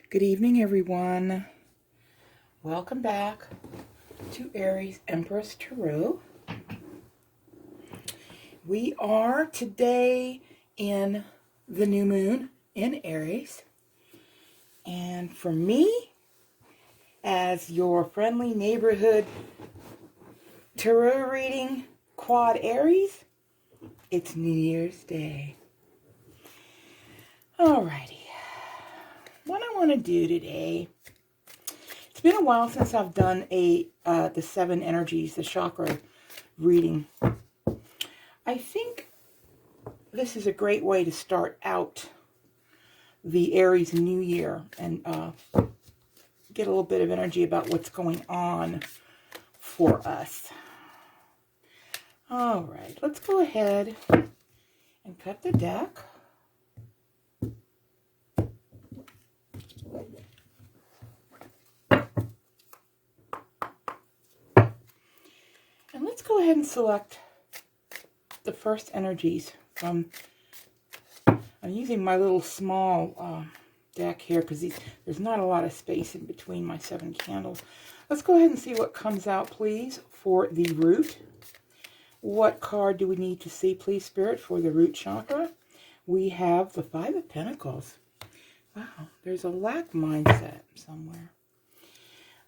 Good evening, everyone. Welcome back to Aries Empress Tarot. We are today in the new moon in Aries. And for me, as your friendly neighborhood tarot reading quad Aries, it's New Year's Day. Alrighty. What I want to do today, it's been a while since I've done the 7 energies, the chakra reading. I think this is a great way to start out the Aries New Year and get a little bit of energy about what's going on for us. All right, let's go ahead and cut the deck. And let's go ahead and select the first energies from, I'm using my little small deck here because there's not a lot of space in between my 7 candles. Let's go ahead and see what comes out, please, for the root. What card do we need to see, please, Spirit, for the root chakra? We have the 5 of Pentacles. Wow, there's a lack mindset somewhere.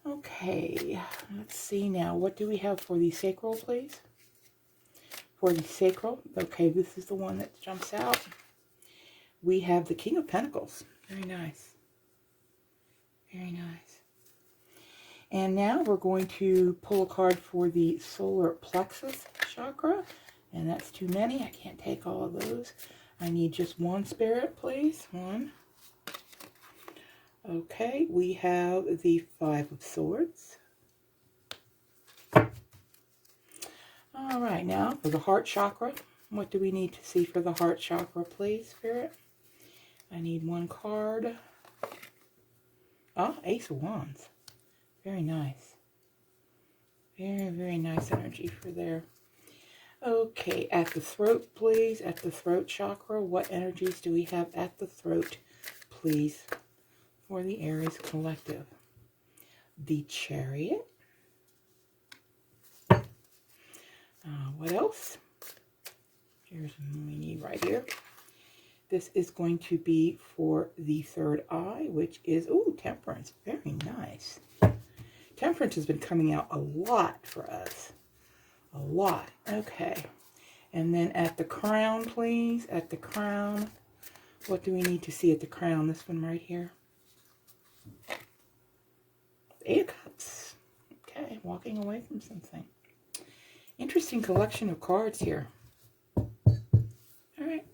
Okay, let's see now. What do we have for the sacral, please? For the sacral, okay, this is the one that jumps out. We have the King of Pentacles. Very nice. Very nice. And now we're going to pull a card for the Solar Plexus chakra. And that's too many. I can't take all of those. I need just one, Spirit, please. One. Okay, we have the 5 of Swords. All right, now for the heart chakra. What do we need to see for the heart chakra, please, Spirit? I need one card. Oh, Ace of Wands. Very nice. Very, very nice energy for there. Okay, at the throat, please. At the throat chakra, what energies do we have at the throat, please, for the Aries collective? The Chariot. What else? Here's what we need right here. This is going to be for the third eye, which is, ooh, Temperance. Very nice. Temperance has been coming out a lot for us. A lot. Okay. And then at the crown, please. At the crown. What do we need to see at the crown? This one right here. 8 of Cups. Okay. Walking away from something. Interesting collection of cards here. All right.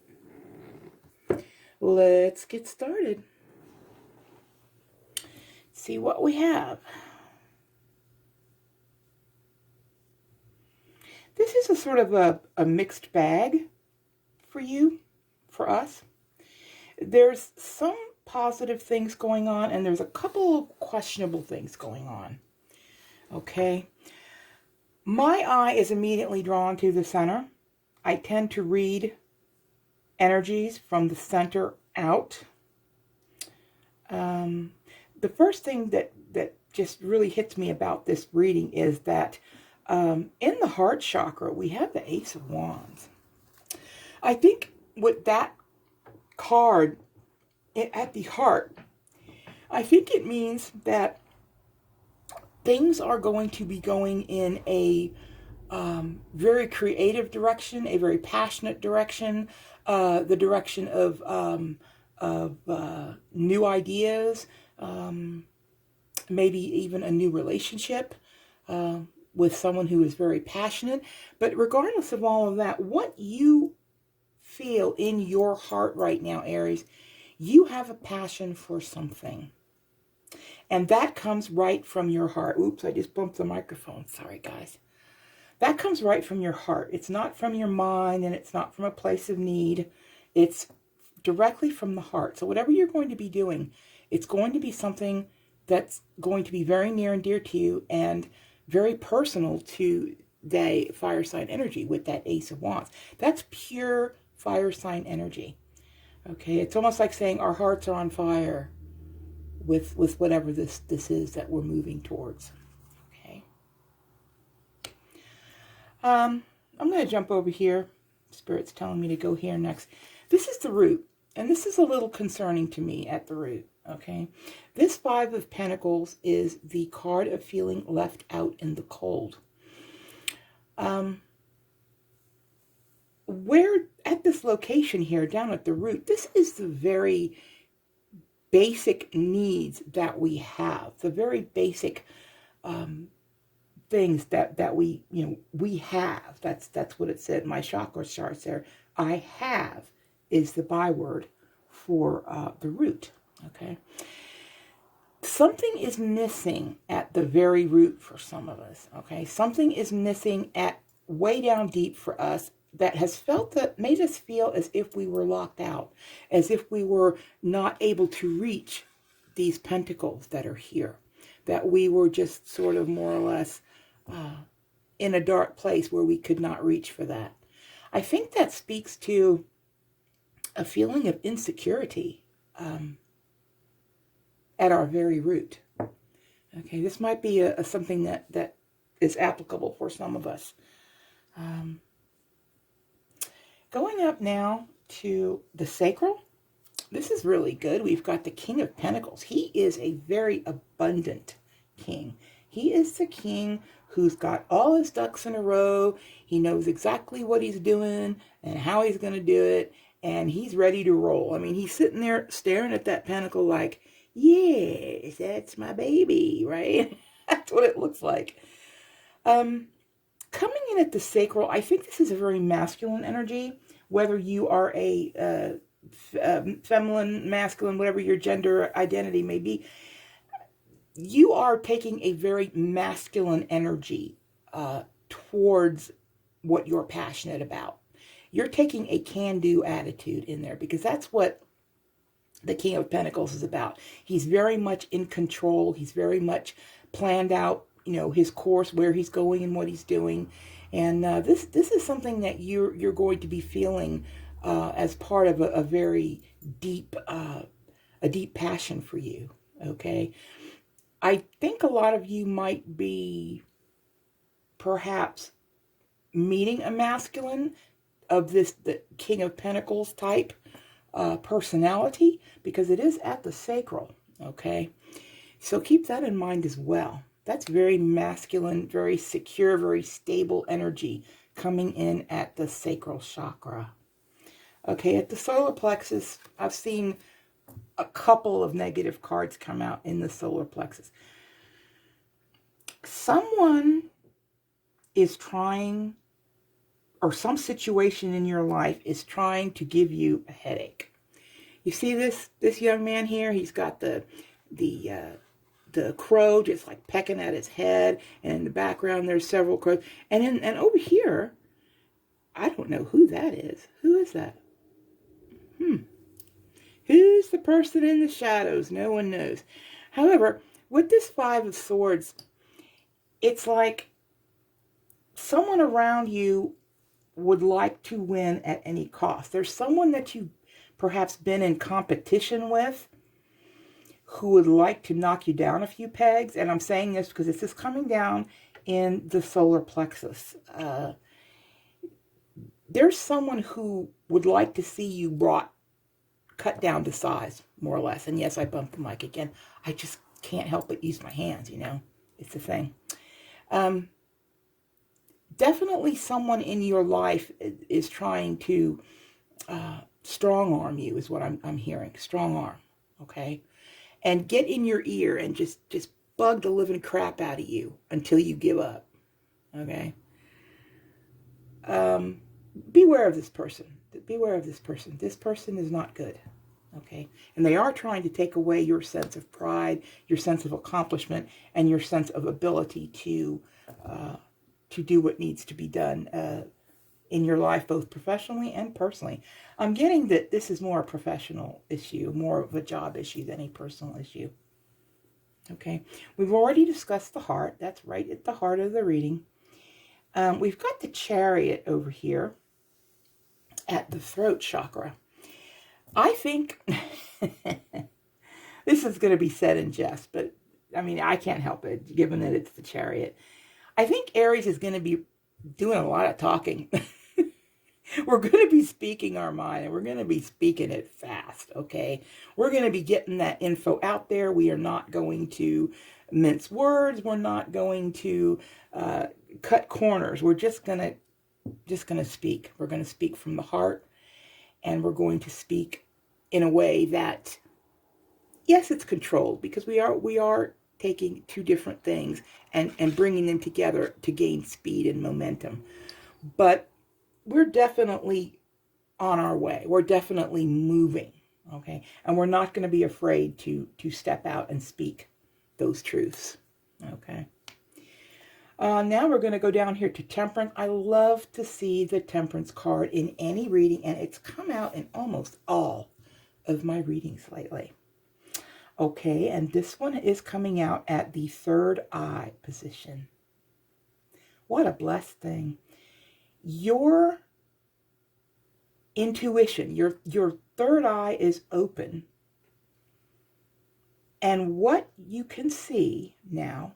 Let's get started. See what we have. This is a sort of a mixed bag for you, for us. There's some positive things going on, and there's a couple of questionable things going on. Okay? My eye is immediately drawn to the center. I tend to read energies from the center out. The first thing that just really hits me about this reading is that in the heart chakra, we have the Ace of Wands. I think with that card at the heart, I think it means that things are going to be going in a very creative direction, a very passionate direction, the direction of new ideas, maybe even a new relationship with someone who is very passionate. But regardless of all of that, what you feel in your heart right now, Aries, you have a passion for something. And that comes right from your heart. Oops, I just bumped the microphone. Sorry, guys. That comes right from your heart. It's not from your mind, and it's not from a place of need. It's directly from the heart. So whatever you're going to be doing, it's going to be something that's going to be very near and dear to you and very personal to the fire sign energy with that Ace of Wands. That's pure fire sign energy. Okay, it's almost like saying our hearts are on fire. with whatever this is that we're moving towards. Okay. I'm going to jump over here. Spirit's telling me to go here next. This is the root, and this is a little concerning to me at the root. Okay. This Five of Pentacles is the card of feeling left out in the cold. Where at this location here, down at the root, this is the very basic needs that we have, the very basic things that we, we have. That's what it said in my chakra charts there. I have is the byword for the root. Okay. Something is missing at the very root for some of us. Okay. Something is missing at way down deep for us that has made us feel as if we were locked out, as if we were not able to reach these pentacles that are here, that we were just sort of more or less in a dark place where we could not reach for that. I think that speaks to a feeling of insecurity at our very root. Okay, this might be something that is applicable for some of us. Going up now to the Sacral. This is really good. We've got the King of Pentacles. He is a very abundant king. He is the king who's got all his ducks in a row. He knows exactly what he's doing and how he's going to do it. And he's ready to roll. I mean, he's sitting there staring at that pentacle like, yes, that's my baby, right? That's what it looks like. Coming in at the Sacral, I think this is a very masculine energy, whether you are a feminine, masculine, whatever your gender identity may be. You are taking a very masculine energy towards what you're passionate about. You're taking a can-do attitude in there because that's what the King of Pentacles is about. He's very much in control. He's very much planned out, his course, where he's going and what he's doing. And this is something that you're going to be feeling as part of a very deep passion for you. Okay. I think a lot of you might be perhaps meeting a masculine of the King of Pentacles type personality, because it is at the Sacral. Okay. So keep that in mind as well. That's very masculine, very secure, very stable energy coming in at the sacral chakra. Okay, at the solar plexus, I've seen a couple of negative cards come out in the solar plexus. Someone is trying, or some situation in your life is trying to give you a headache. You see this young man here? He's got the crow just like pecking at his head, and in the background there's several crows. And over here, I don't know who that is. Who is that? Who's the person in the shadows? No one knows. However, with this Five of Swords, it's like someone around you would like to win at any cost. There's someone that you've perhaps been in competition with who would like to knock you down a few pegs. And I'm saying this because this is coming down in the solar plexus. There's someone who would like to see you cut down to size, more or less. And yes, I bumped the mic again. I just can't help but use my hands, It's a thing. Definitely someone in your life is trying to strong arm you, is what I'm hearing. Strong arm, okay? And get in your ear and just bug the living crap out of you until you give up, okay? Beware of this person. Beware of this person. This person is not good, okay? And they are trying to take away your sense of pride, your sense of accomplishment, and your sense of ability to do what needs to be done in your life, both professionally and personally. I'm getting that this is more a professional issue, more of a job issue than a personal issue. Okay, we've already discussed the heart. That's right at the heart of the reading. We've got the Chariot over here at the throat chakra. I think this This is going to be said in jest, but I mean, I can't help it, given that it's the Chariot. I think Aries is going to be doing a lot of talking. We're going to be speaking our mind, and we're going to be speaking it fast, okay? We're going to be getting that info out there. We are not going to mince words. We're not going to cut corners. We're just going to speak. We're going to speak from the heart, and we're going to speak in a way that, yes, it's controlled, because we are taking two different things and bringing them together to gain speed and momentum. But we're definitely on our way. We're definitely moving, okay? And we're not going to be afraid to step out and speak those truths, okay? Now we're going to go down here to Temperance. I love to see the Temperance card in any reading, and it's come out in almost all of my readings lately. Okay, and this one is coming out at the third eye position. What a blessed thing. Your intuition, your third eye is open. And what you can see now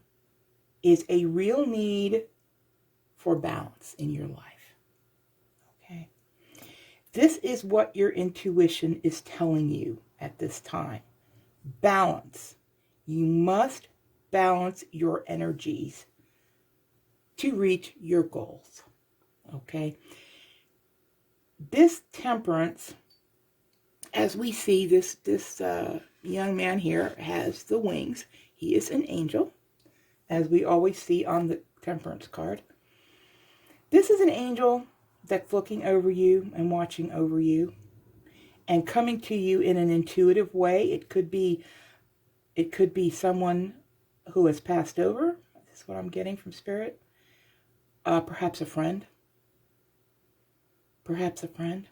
is a real need for balance in your life. Okay? This is what your intuition is telling you at this time. Balance. You must balance your energies to reach your goals. Okay? This Temperance, as we see, this young man here has the wings. He is an angel, as we always see on the Temperance card. This is an angel that's looking over you and watching over you and coming to you in an intuitive way. It could be someone who has passed over. This is what I'm getting from Spirit. Perhaps a friend. Perhaps a friend.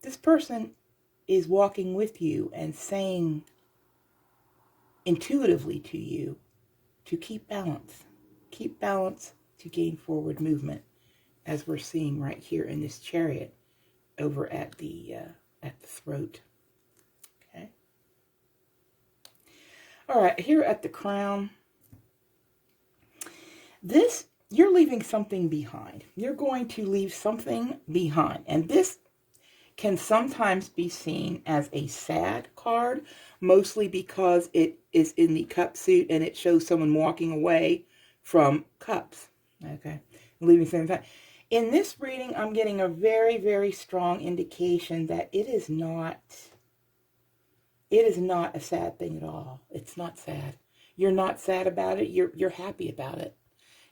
This person is walking with you and saying intuitively to you to keep balance. Keep balance to gain forward movement, as we're seeing right here in this Chariot over at the throat. Okay. All right, here at the crown. You're leaving something behind. You're going to leave something behind. And this can sometimes be seen as a sad card, mostly because it is in the cup suit and it shows someone walking away from cups. Okay, leaving something behind. In this reading, I'm getting a very, very strong indication that it is not a sad thing at all. It's not sad. You're not sad about it. You're happy about it.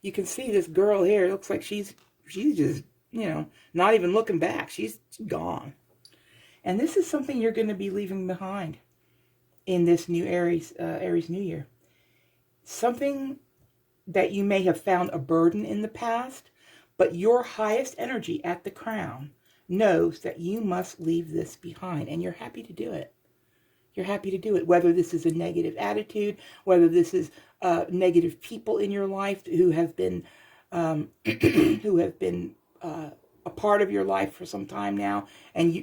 You can see this girl here. It looks like she's just, not even looking back. She's gone. And this is something you're going to be leaving behind in this new Aries New Year. Something that you may have found a burden in the past, but your highest energy at the crown knows that you must leave this behind, and you're happy to do it. You're happy to do it, whether this is a negative attitude, whether this is negative people in your life who have been a part of your life for some time now, and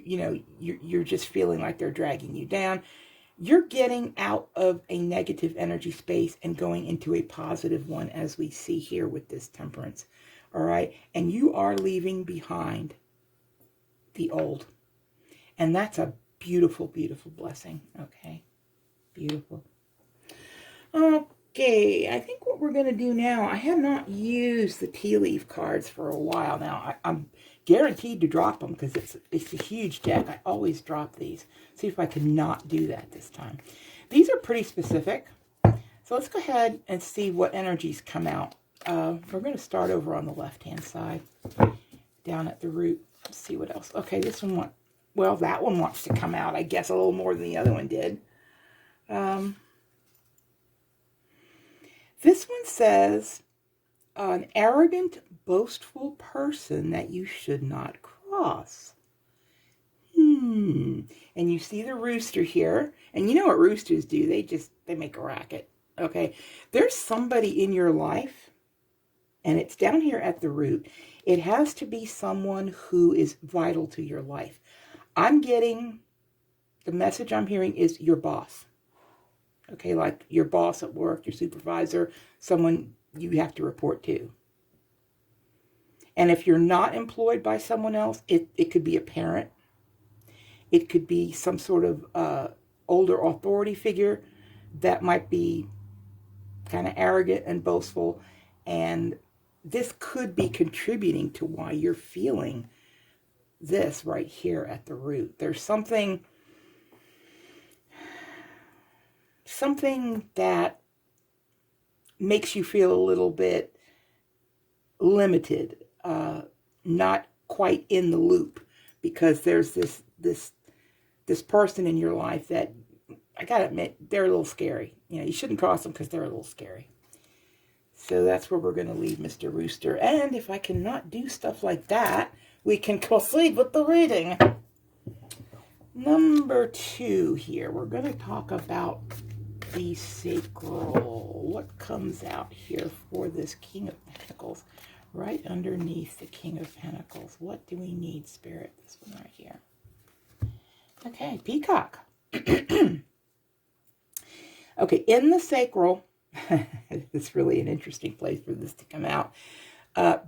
you're just feeling like they're dragging you down. You're getting out of a negative energy space and going into a positive one, as we see here with this Temperance. All right, and you are leaving behind the old, and that's a beautiful, beautiful blessing. Okay, beautiful. Okay, I think what we're going to do now, I have not used the tea leaf cards for a while now. I'm guaranteed to drop them because it's a huge deck. I always drop these. See if I can not do that this time. These are pretty specific. So let's go ahead and see what energies come out. We're going to start over on the left-hand side, down at the root. Let's see what else. Okay, this one that one wants to come out, I guess, a little more than the other one did. This one says, an arrogant, boastful person that you should not cross. And you see the rooster here. And you know what roosters do? They make a racket. Okay. There's somebody in your life, and it's down here at the root. It has to be someone who is vital to your life. I'm getting, the message I'm hearing is your boss. Okay, like your boss at work, your supervisor, someone you have to report to. And if you're not employed by someone else, it could be a parent. It could be some sort of older authority figure that might be kind of arrogant and boastful. And this could be contributing to why you're feeling this right here at the root. There's something that makes you feel a little bit limited, not quite in the loop, because there's this person in your life that, I gotta admit, they're a little scary. You know, you shouldn't cross them because they're a little scary. So that's where we're going to leave Mr. Rooster. And if I cannot do stuff like that, we can proceed with the reading. Number 2 here, we're going to talk about the Sacral. What comes out here for this King of Pentacles? Right underneath the King of Pentacles. What do we need, Spirit? This one right here. Okay, Peacock. Okay, in the Sacral, it's really an interesting place for this to come out.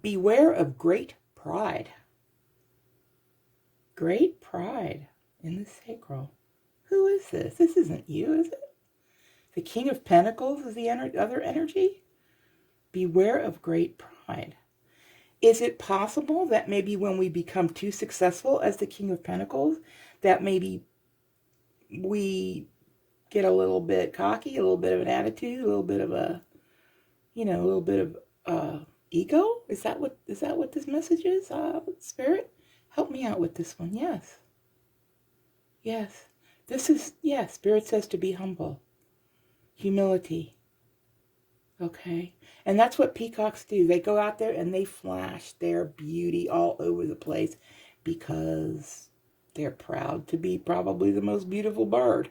Beware of great pride. Great pride in the Sacral. Who is this? This isn't you, is it? The King of Pentacles is the other energy? Beware of great pride. Is it possible that maybe when we become too successful as the King of Pentacles, that maybe we get a little bit cocky, a little bit of an attitude, a little bit of a, a little bit of ego? Is that what this message is? Spirit, help me out with this one. Yes. Yes. This is, yes, Spirit says to be humble. Humility. Okay. And that's what peacocks do. They go out there and they flash their beauty all over the place because they're proud to be probably the most beautiful bird.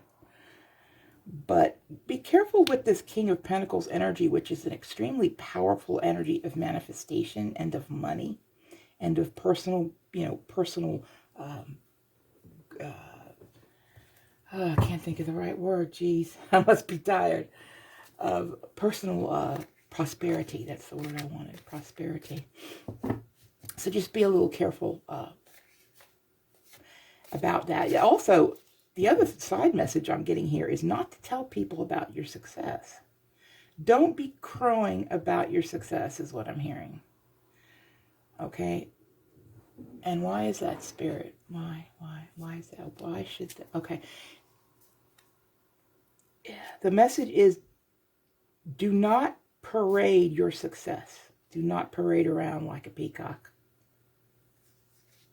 But be careful with this King of Pentacles energy, which is an extremely powerful energy of manifestation and of money and of personal, I can't think of the right word. Geez, I must be tired. Of personal prosperity. That's the word I wanted. Prosperity. So just be a little careful about that. Also, the other side message I'm getting here is not to tell people about your success. Don't be crowing about your success is what I'm hearing. Okay? And why is that, Spirit? Why is that? Why should that? Okay. The message is, do not parade your success. Do not parade around like a peacock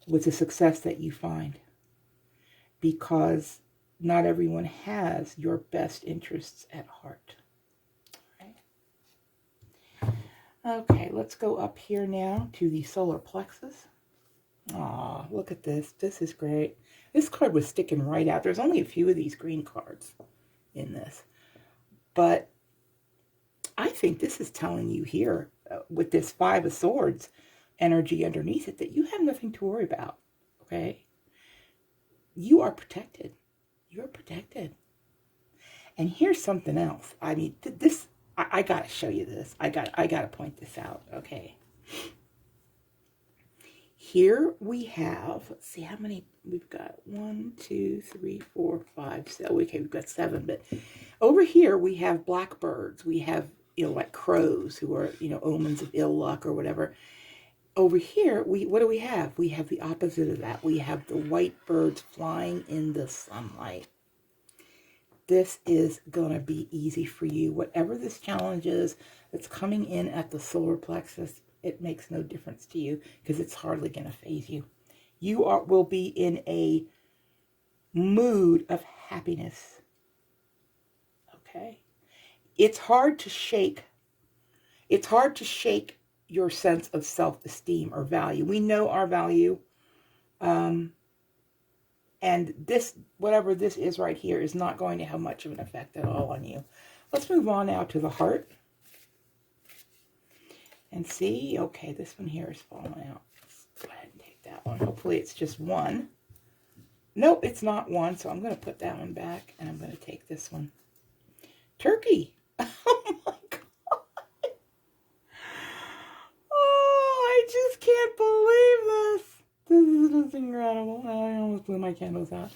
with the success that you find, because not everyone has your best interests at heart. Right? Okay, let's go up here now to the Solar Plexus. Aw, look at this. This is great. This card was sticking right out. There's only a few of these green cards in this. But I think this is telling you here, with this 5 of Swords energy underneath it, that you have nothing to worry about, okay? You are protected. You're protected. And here's something else. I mean, this, I got to show you this. I got to point this out, okay? Here we have, let's see how many we've got. 1, 2, 3, 4, 5, 6. Okay, we've got 7. But over here we have blackbirds. We have, like crows who are, omens of ill luck or whatever. Over here, what do we have? We have the opposite of that. We have the white birds flying in the sunlight. This is going to be easy for you. Whatever this challenge is that's coming in at the solar plexus, it makes no difference to you because it's hardly going to faze you. You will be in a mood of happiness. Okay? It's hard to shake. It's hard to shake your sense of self-esteem or value. We know our value. And this, whatever this is right here, is not going to have much of an effect at all on you. Let's move on now to the heart. And see, okay, this one here is falling out. Let's go ahead and take that one. Hopefully it's just one. Nope, it's not one, so I'm going to put that one back, and I'm going to take this one. Turkey. Oh my God. Oh, I just can't believe this. This is incredible. I almost blew my candles out.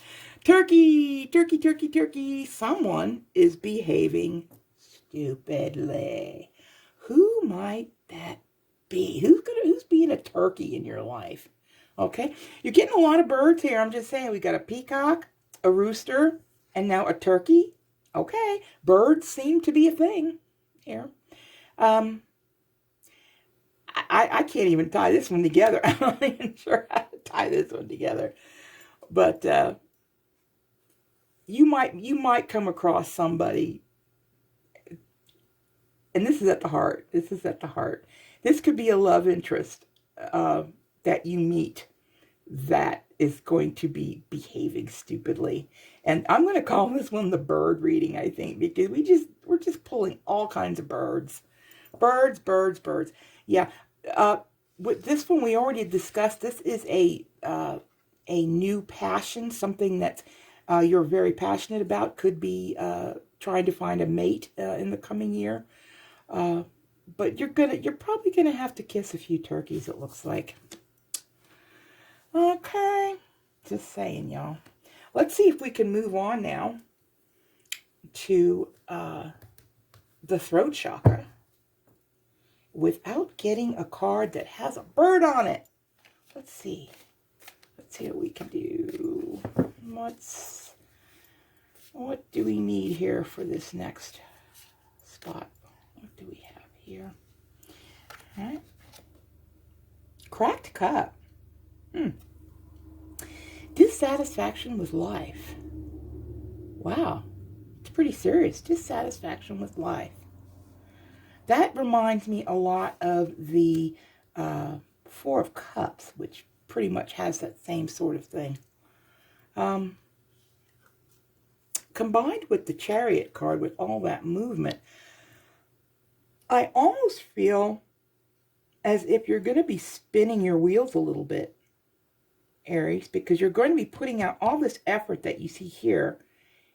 Turkey, turkey, turkey, turkey. Someone is behaving stupidly. Who might that be? Who's being a turkey in your life? Okay, you're getting a lot of birds here. I'm just saying, we got a peacock, a rooster, and now a turkey. Okay, birds seem to be a thing here. I can't even tie this one together. I'm not even sure how to tie this one together. But you might come across somebody, and this is at the heart. This is at the heart. This could be a love interest that you meet that is going to be behaving stupidly. And I'm going to call this one the bird reading, I think, because we're just pulling all kinds of birds. Birds, birds, birds. Yeah. With this one, we already discussed. This is a new passion, something that you're very passionate about. Could be trying to find a mate in the coming year. But you're probably gonna have to kiss a few turkeys, it looks like. Okay, just saying, y'all. Let's see if we can move on now to the throat chakra without getting a card that has a bird on it. Let's see. Let's see what we can do. What do we need here for this next spot? What do we have here? All right. Cracked cup. Dissatisfaction with life. Wow. It's pretty serious. Dissatisfaction with life. That reminds me a lot of the Four of Cups, which pretty much has that same sort of thing. Combined with the Chariot card, with all that movement, I almost feel as if you're going to be spinning your wheels a little bit, Aries, because you're going to be putting out all this effort that you see here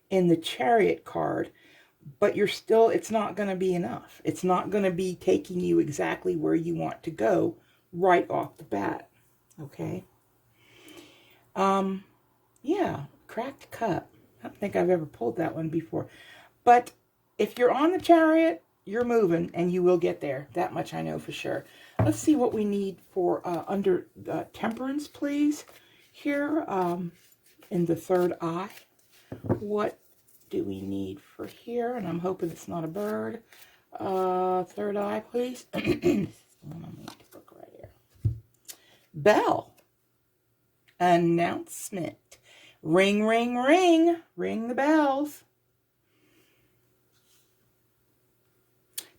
in the Chariot card, but it's not going to be enough. It's not going to be taking you exactly where you want to go right off the bat. Okay? Yeah, cracked cup. I don't think I've ever pulled that one before. But if you're on the Chariot, you're moving, and you will get there. That much I know for sure. Let's see what we need for under Temperance, please. Here in the third eye. What do we need for here? And I'm hoping it's not a bird. Third eye, please. This is the one I'm going to look right here. Bell. Announcement. Ring, ring, ring. Ring the bells.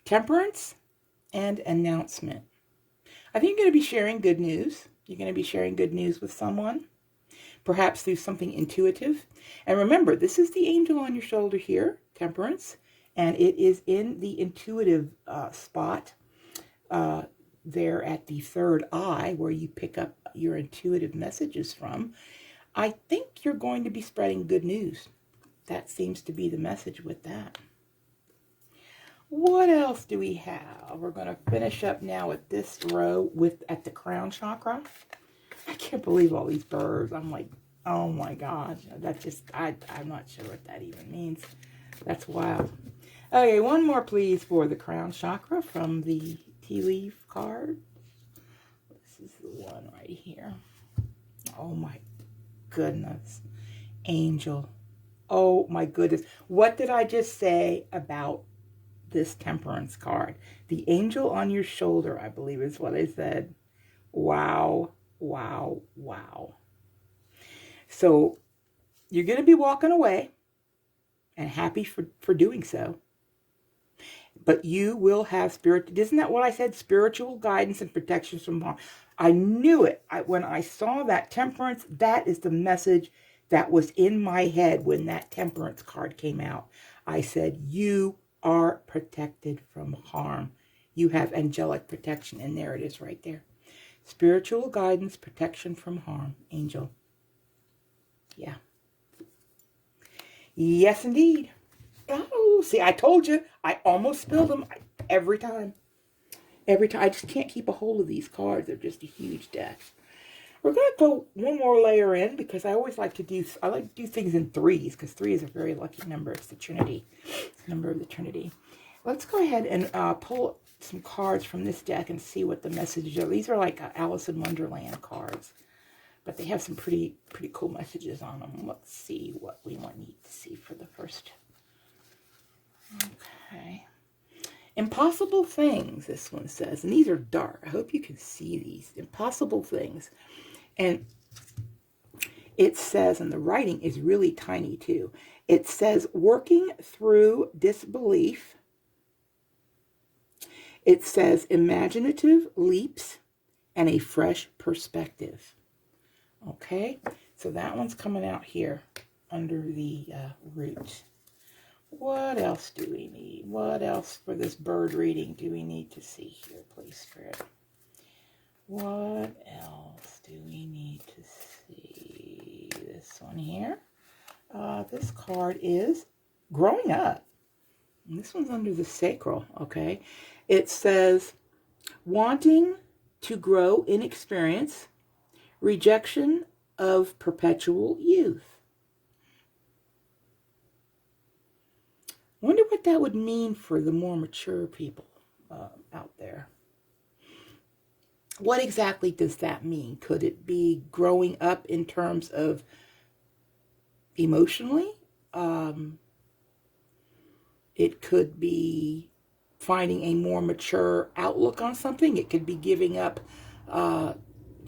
Temperance and announcement. I think you're going to be sharing good news. You're going to be sharing good news with someone, perhaps through something intuitive. And remember, this is the angel on your shoulder here, Temperance, and it is in the intuitive spot there at the third eye where you pick up your intuitive messages from. I think you're going to be spreading good news. That seems to be the message with that. What else do we have? We're going to finish up now with this row at the crown chakra. I can't believe all these birds. I'm like, oh my God. I'm not sure what that even means. That's wild. Okay, one more please for the crown chakra from the tea leaf card. This is the one right here. Oh my goodness. Angel. Oh my goodness. What did I just say about this Temperance card? The angel on your shoulder, I believe is what I said. Wow, wow, wow. So you're going to be walking away and happy for doing so. But you will have isn't that what I said? Spiritual guidance and protection from harm. I knew it. When I saw that Temperance, that is the message that was in my head when that Temperance card came out. I said, you are protected from harm. You have angelic protection, and there it is right there. Spiritual guidance, protection from harm, angel. Yeah. Yes, indeed. Oh, see, I told you. I almost spilled them every time. Every time. I just can't keep a hold of these cards. They're just a huge deck. We're going to go one more layer in because I always like to do, I like to do things in threes because 3 is a very lucky number. It's the Trinity. It's the number of the Trinity. Let's go ahead and pull some cards from this deck and see what the messages are. These are like Alice in Wonderland cards, but they have some pretty cool messages on them. Let's see what we need to see for the first. Okay. Impossible things, this one says, and these are dark. I hope you can see these. Impossible things. And it says, and the writing is really tiny too, it says working through disbelief. It says imaginative leaps and a fresh perspective. Okay, so that one's coming out here under the root. What else do we need? What else for this bird reading do we need to see here, please, Spirit? What else do we need to see? This one here. This card is growing up. And this one's under the Sacral, okay? It says wanting to grow in experience, rejection of perpetual youth. I wonder what that would mean for the more mature people out there. What exactly does that mean? Could it be growing up in terms of emotionally? It could be finding a more mature outlook on something. It could be giving up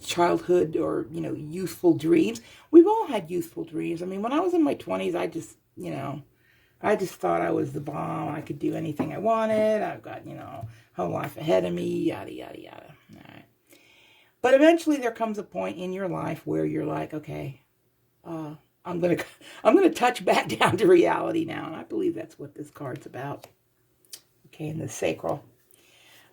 childhood or, youthful dreams. We've all had youthful dreams. I mean, when I was in my 20s, I just thought I was the bomb. I could do anything I wanted. I've got, whole life ahead of me, yada, yada, yada. All right. But eventually there comes a point in your life where you're like, okay, I'm gonna touch back down to reality now. And I believe that's what this card's about. Okay, in the Sacral.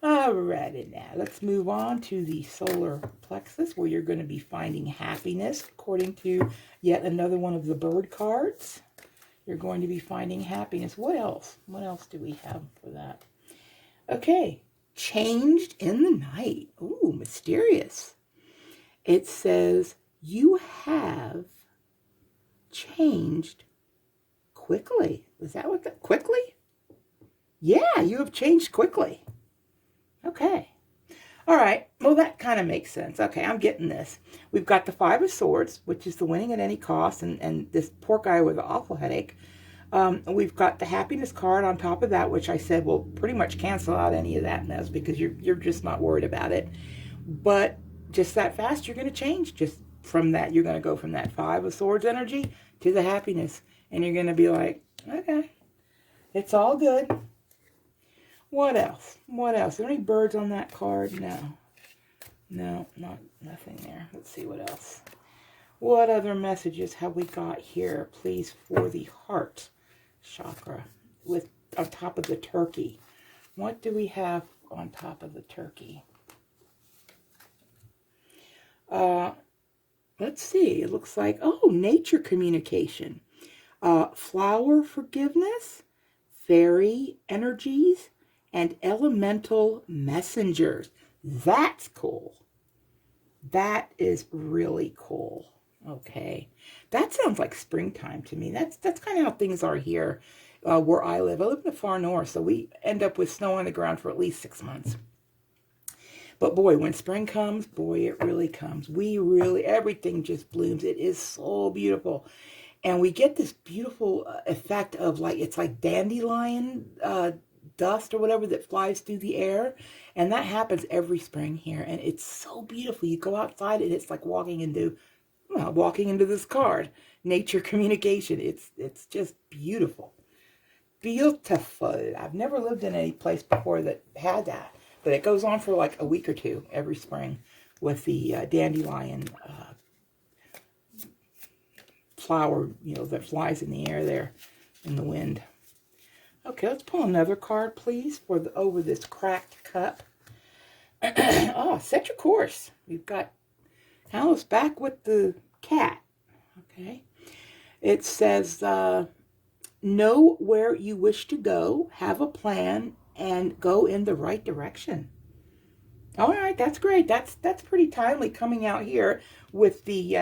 Alrighty, now let's move on to the Solar Plexus, where you're going to be finding happiness, according to yet another one of the bird cards. You're going to be finding happiness. What else? What else do we have for that? Okay, changed in the night. Ooh, mysterious. It says, you have changed quickly. Is that what that, quickly? Yeah, you have changed quickly. Okay. All right. Well, that kind of makes sense. Okay, I'm getting this. We've got the 5 of Swords, which is the winning at any cost, and this poor guy with the awful headache. We've got the happiness card on top of that, which I said will pretty much cancel out any of that mess because you're just not worried about it. But just that fast, you're going to change. Just from that, you're going to go from that 5 of Swords energy to the happiness. And you're going to be like, okay, it's all good. What else? What else? Are there any birds on that card? No. No, nothing there. Let's see what else. What other messages have we got here, please, for the heart chakra with on top of the turkey? What do we have on top of the turkey? Let's see. It looks like, nature communication. Flower forgiveness, fairy energies, and elemental messengers. That's cool. That is really cool. Okay. That sounds like springtime to me. That's kind of how things are here where I live. I live in the far north, so we end up with snow on the ground for at least 6 months. But boy, when spring comes, boy, it really comes. Everything just blooms. It is so beautiful. And we get this beautiful effect of it's like dandelion dust or whatever that flies through the air, and that happens every spring here, and it's so beautiful. You go outside and it's like walking into this card, nature communication. It's just beautiful. I've never lived in any place before that had that, but it goes on for like a week or two every spring with the dandelion flower, that flies in the air there in the wind. Okay, let's pull another card, please, for over this cracked cup. Set your course. We've got Alice back with the cat. Okay. It says, know where you wish to go, have a plan, and go in the right direction. All right, that's great. That's pretty timely coming out here with the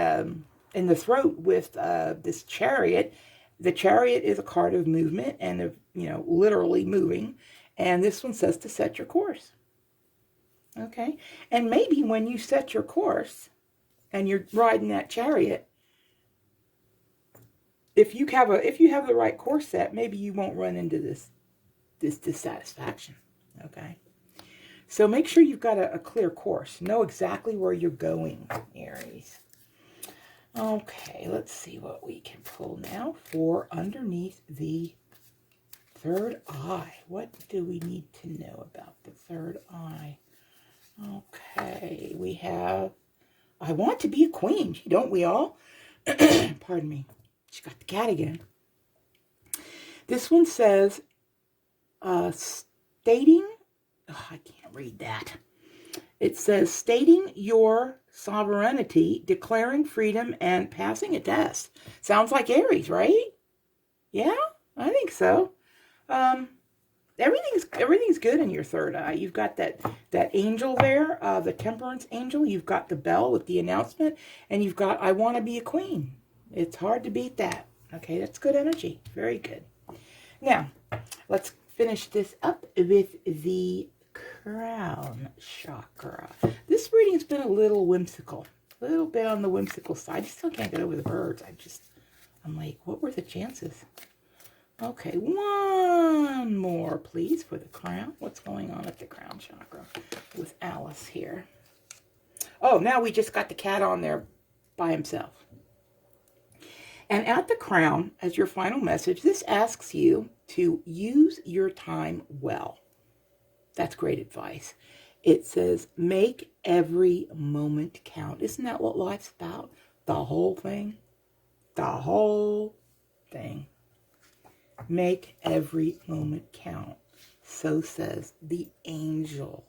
in the throat with this Chariot. The Chariot is a card of movement and of, literally moving. And this one says to set your course. Okay? And maybe when you set your course and you're riding that Chariot, if you have the right course set, maybe you won't run into this dissatisfaction. Okay? So make sure you've got a clear course. Know exactly where you're going, Aries. Okay, let's see what we can pull now for underneath the third eye. What do we need to know about the third eye? Okay, we have, I want to be a queen. Don't we all? Pardon me. She got the cat again. This one says, stating, I can't read that. It says, stating your sovereignty, declaring freedom, and passing a test. Sounds like Aries, right? Yeah, I think so. Everything's good in your third eye. You've got that angel there, the Temperance angel. You've got the bell with the announcement, and you've got I want to be a queen. It's hard to beat that. Okay, that's good energy. Very good. Now, let's finish this up with the crown chakra. This reading's been a little whimsical. A little bit on the whimsical side. I still can't get over the birds. I'm like, what were the chances? Okay, one more, please, for the crown. What's going on at the crown chakra with Alice here? Oh, now we just got the cat on there by himself. And at the crown, as your final message, this asks you to use your time well. That's great advice. It says, make every moment count. Isn't that what life's about? The whole thing. The whole thing. Make every moment count. So says the angel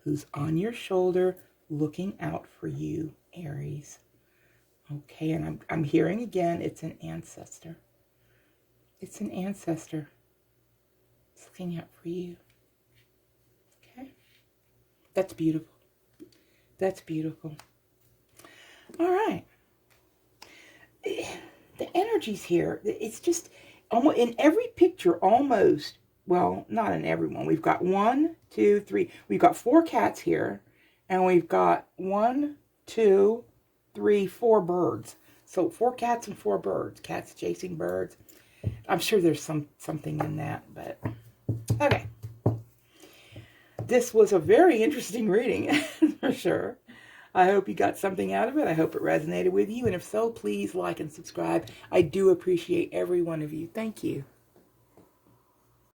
who's on your shoulder looking out for you, Aries. Okay, and I'm hearing again, it's an ancestor. It's an ancestor. It's looking out for you. Okay? That's beautiful. That's beautiful. All right. The energies here, it's just almost in every picture, almost, well, not in every one. We've got 1, 2, 3. We've got 4 cats here, and we've got 1, 2, 3, 4 birds. So 4 cats and 4 birds. Cats chasing birds. I'm sure there's something in that, but okay. This was a very interesting reading, for sure. I hope you got something out of it. I hope it resonated with you. And if so, please like and subscribe. I do appreciate every one of you. Thank you.